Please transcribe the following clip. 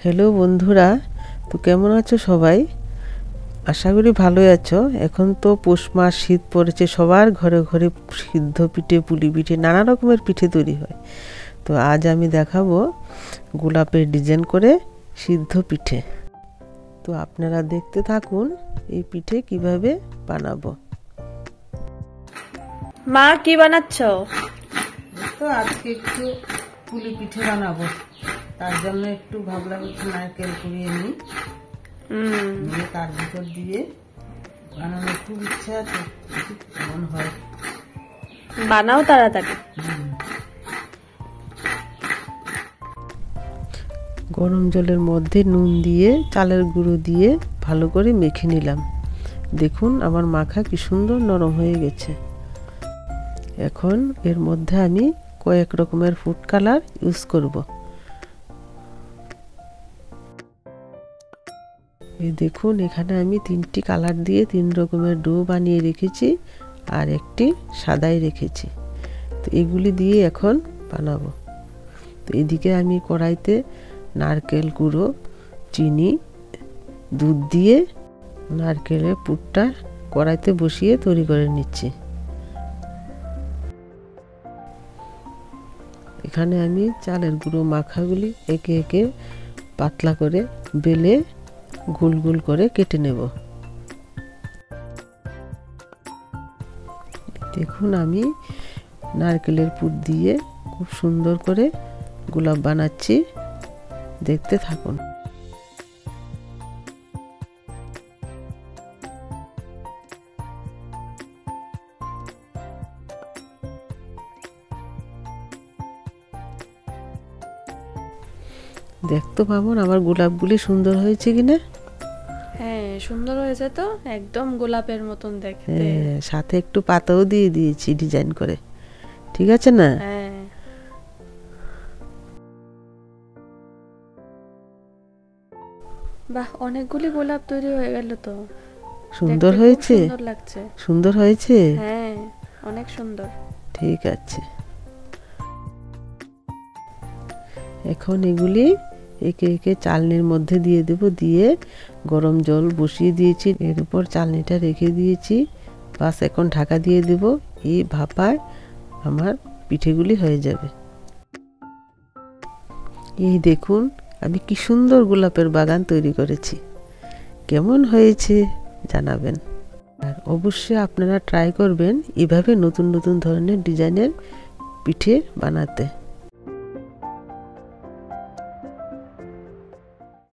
Hello বন্ধুরা, তো কেমন আছো সবাই? আশা করি ভালোই আছো। এখন তো পৌষ মাস, শীত পড়েছে, সবার ঘরে ঘরে সিদ্ধ পিঠে, পুলি পিঠে, নানা রকমের পিঠে তৈরি হয়। তো আজ আমি দেখাবো গোলাপের ডিজাইন করে সিদ্ধ পিঠে। তো আপনারা দেখতে থাকুন এই পিঠে কিভাবে বানাবো। মা কি বানাচ্ছ? তো আজকে একটু পুলি পিঠে বানাবো, তার জন্য একটু ভাবলাম একটু নারকেল কুড়িয়ে নিই, নিয়ে তার ভিতর দিয়ে বানানোর খুব ইচ্ছা আছে, কেমন হয়। বানাও তাড়াতাড়ি। গরম জলের মধ্যে নুন দিয়ে চালের গুঁড়ো দিয়ে ভালো করে মেখে নিলাম। দেখুন আমার মাখা কি সুন্দর নরম হয়ে গেছে। এখন এর মধ্যে আমি কয়েক রকমের ফুড কালার ইউজ করব। এই দেখুন এখানে আমি 3টি কালার দিয়ে 3 রকমের ডো বানিয়ে রেখেছি, আর একটি সাদাই রেখেছি। তো এগুলি দিয়ে এখন বানাবো। তো এদিকে আমি কড়াইতে নারকেল গুঁড়ো, চিনি, দুধ দিয়ে নারকেলের পুরটা কড়াইতে বসিয়ে তৈরি করে নিচ্ছি। এখানে আমি চালের গুঁড়ো মাখাগুলি একে একে পাতলা করে বেলে গোল গোল করে কেটে নেব। দেখুন আমি নারকেলের পুর দিয়ে খুব সুন্দর করে গোলাপ বানাচ্ছি, দেখতে থাকুন। দেখতো মামুন আমার গোলাপগুলি সুন্দর হয়েছে কিনা? হ্যাঁ, সুন্দর হয়েছে তো, একদম গোলাপের মতন দেখতে। হ্যাঁ, সাথে একটু পাতাও দিয়ে দিয়েছি ডিজাইন করে। ঠিক আছে না? হ্যাঁ। বাহ, অনেকগুলি গোলাপ তৈরি হয়ে গেল তো। সুন্দর দেখতে খুব হয়েছে? সুন্দর লাগছে। সুন্দর হয়েছে? হ্যাঁ, অনেক সুন্দর। ঠিক আছে। এখন এগুলি একে একে চালনির মধ্যে দিয়ে দেব। দিয়ে গরম জল বসিয়ে দিয়েছি, এর উপর চালনিটা রেখে দিয়েছি। বাস এখন ঢাকা দিয়ে দেব। এই ভাপায় আমার পিঠেগুলি হয়ে যাবে। এই দেখুন আমি কি সুন্দর গোলাপের বাগান তৈরি করেছি। কেমন হয়েছে জানাবেন। আর অবশ্যই আপনারা ট্রাই করবেন এভাবে নতুন নতুন ধরনের ডিজাইনের পিঠে বানাতে।